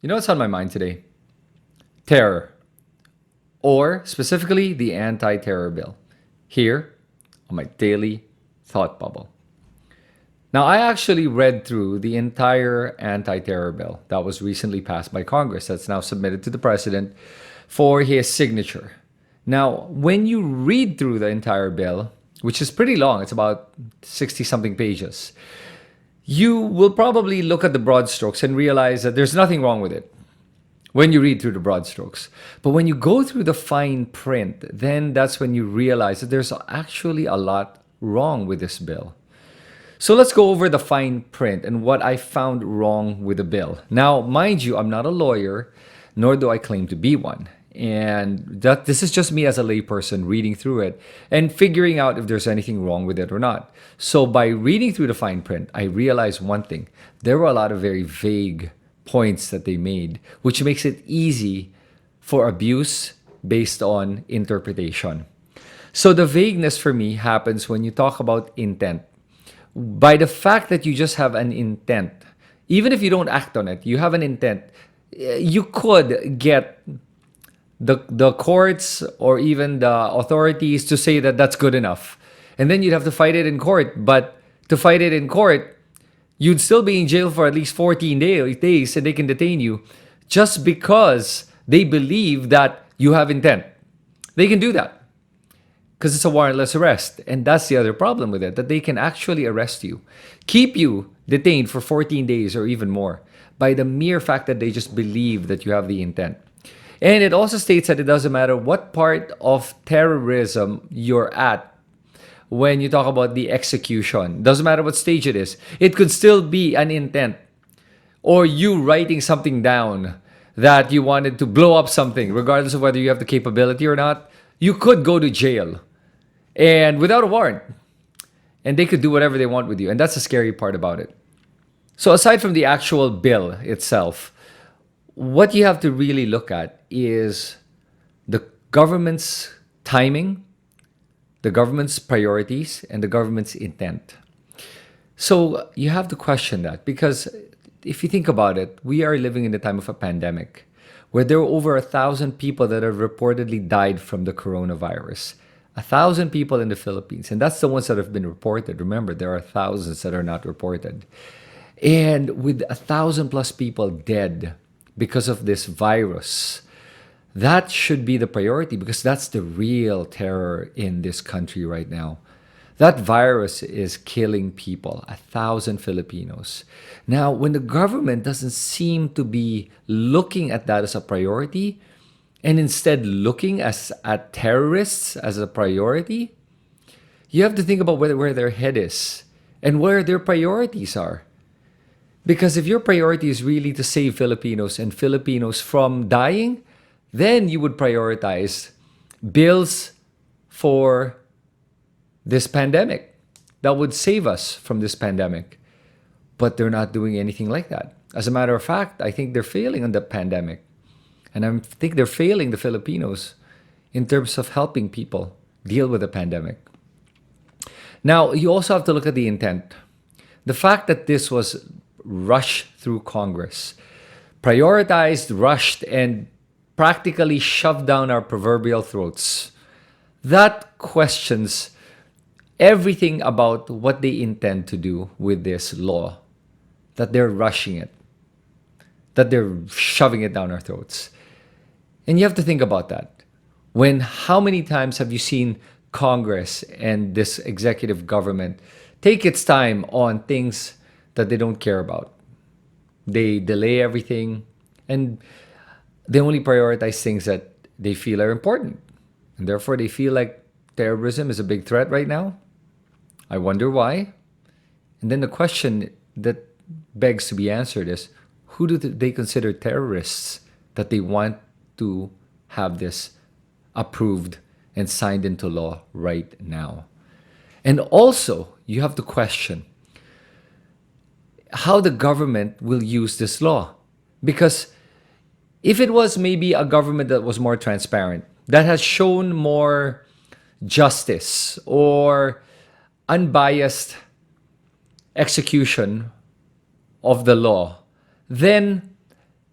You know what's on my mind today? Terror, or specifically the anti terror bill, here on my daily thought bubble. Now, I actually read through the entire anti terror bill that was recently passed by Congress, that's now submitted to the president for his signature. Now, when you read through the entire bill, which is pretty long, it's about 60 something pages, you will probably look at the broad strokes and realize that there's nothing wrong with it when you read through the broad strokes. But when you go through the fine print, then that's when you realize that there's actually a lot wrong with this bill. So let's go over the fine print and what I found wrong with the bill. Now, mind you, I'm not a lawyer, nor do I claim to be one. And that this is just me as a layperson reading through it and figuring out if there's anything wrong with it or not. So by reading through the fine print, I realized one thing. There were a lot of very vague points that they made, which makes it easy for abuse based on interpretation. So the vagueness for me happens when you talk about intent. By the fact that you just have an intent, even if you don't act on it, you have an intent, you could get the courts or even the authorities to say that that's good enough. And then you'd have to fight it in court. But to fight it in court, you'd still be in jail for at least 14 days and they can detain you just because they believe that you have intent. They can do that because it's a warrantless arrest. And that's the other problem with it, that they can actually arrest you, keep you detained for 14 days or even more by the mere fact that they just believe that you have the intent. And it also states that it doesn't matter what part of terrorism you're at when you talk about the execution. Doesn't matter what stage it is. It could still be an intent or you writing something down that you wanted to blow up something, regardless of whether you have the capability or not. You could go to jail and without a warrant. And they could do whatever they want with you. And that's the scary part about it. So aside from the actual bill itself, what you have to really look at is the government's timing, the government's priorities, and the government's intent. So you have to question that because if you think about it, we are living in the time of a pandemic where there are over 1,000 people that have reportedly died from the coronavirus. 1,000 people in the Philippines. And that's the ones that have been reported. Remember, there are thousands that are not reported. And with 1,000 plus people dead because of this virus, that should be the priority because that's the real terror in this country right now. That virus is killing people, 1,000 Filipinos. Now, when the government doesn't seem to be looking at that as a priority and instead looking at terrorists as a priority, you have to think about where their head is and where their priorities are. Because if your priority is really to save Filipinos and Filipinos from dying, then you would prioritize bills for this pandemic that would save us from this pandemic. But they're not doing anything like that. As a matter of fact, I think they're failing on the pandemic. And I think they're failing the Filipinos in terms of helping people deal with the pandemic. Now, you also have to look at the intent. The fact that this was rushed through Congress, prioritized, rushed, and practically shoved down our proverbial throats, that questions everything about what they intend to do with this law, that they're rushing it, that they're shoving it down our throats. And you have to think about that. When how many times have you seen Congress and this executive government take its time on things that they don't care about? They delay everything and they only prioritize things that they feel are important. And therefore, they feel like terrorism is a big threat right now. I wonder why. And then the question that begs to be answered is, who do they consider terrorists that they want to have this approved and signed into law right now? And also, you have to question how the government will use this law. Because if it was maybe a government that was more transparent, that has shown more justice or unbiased execution of the law, then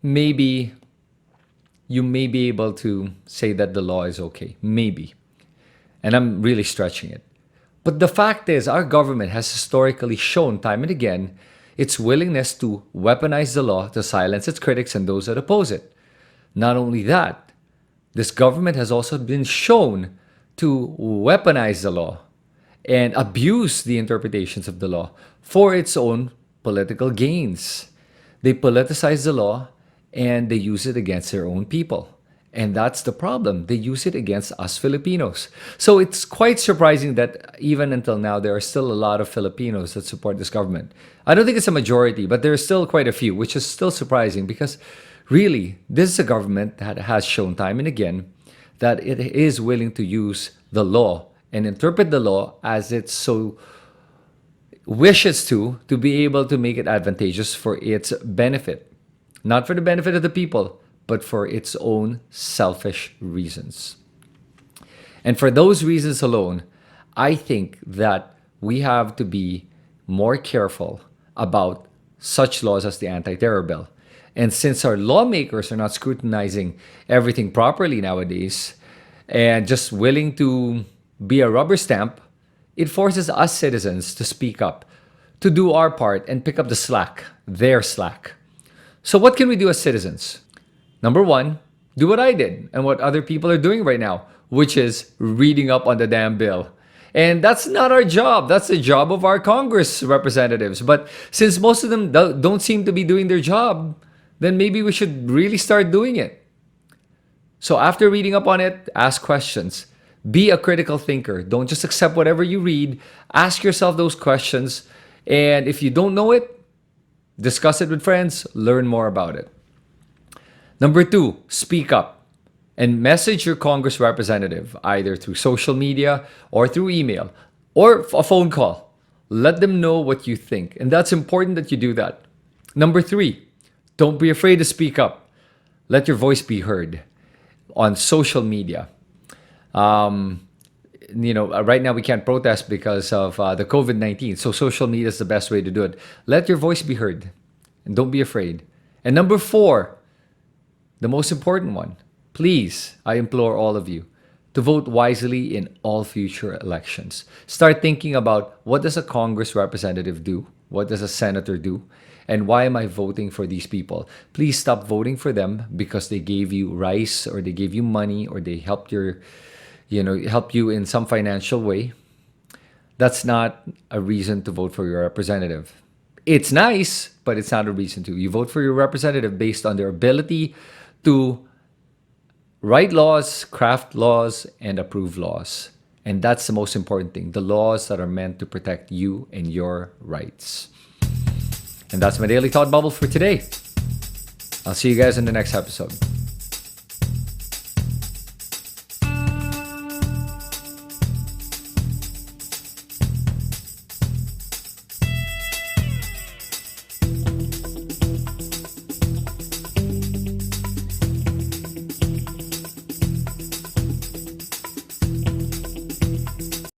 maybe you may be able to say that the law is okay. Maybe. And I'm really stretching it. But the fact is, our government has historically shown time and again its willingness to weaponize the law to silence its critics and those that oppose it. Not only that, this government has also been shown to weaponize the law and abuse the interpretations of the law for its own political gains. They politicize the law and they use it against their own people. And that's the problem. They use it against us Filipinos. So it's quite surprising that even until now, there are still a lot of Filipinos that support this government. I don't think it's a majority, but there are still quite a few, which is still surprising because really, this is a government that has shown time and again that it is willing to use the law and interpret the law as it so wishes to be able to make it advantageous for its benefit. Not for the benefit of the people, but for its own selfish reasons. And for those reasons alone, I think that we have to be more careful about such laws as the anti-terror bill. And since our lawmakers are not scrutinizing everything properly nowadays and just willing to be a rubber stamp, it forces us citizens to speak up, to do our part and pick up the slack, their slack. So what can we do as citizens? Number one, do what I did and what other people are doing right now, which is reading up on the damn bill. And that's not our job. That's the job of our Congress representatives. But since most of them don't seem to be doing their job, then maybe we should really start doing it. So after reading up on it, ask questions. Be a critical thinker. Don't just accept whatever you read. Ask yourself those questions. And if you don't know it, discuss it with friends. Learn more about it. Number two, speak up and message your Congress representative either through social media or through email or a phone call. Let them know what you think. And that's important that you do that. Number three, don't be afraid to speak up. Let your voice be heard on social media. Right now we can't protest because of the COVID-19. So social media is the best way to do it. Let your voice be heard and don't be afraid. And number four, the most important one, please, I implore all of you to vote wisely in all future elections. Start thinking about, what does a Congress representative do? What does a senator do? And why am I voting for these people? Please stop voting for them because they gave you rice or they gave you money or they helped help you in some financial way. That's not a reason to vote for your representative. It's nice, but it's not a reason to. You vote for your representative based on their ability to write laws, craft laws, and approve laws. And that's the most important thing, the laws that are meant to protect you and your rights. And that's my Daily Thought Bubble for today. I'll see you guys in the next episode.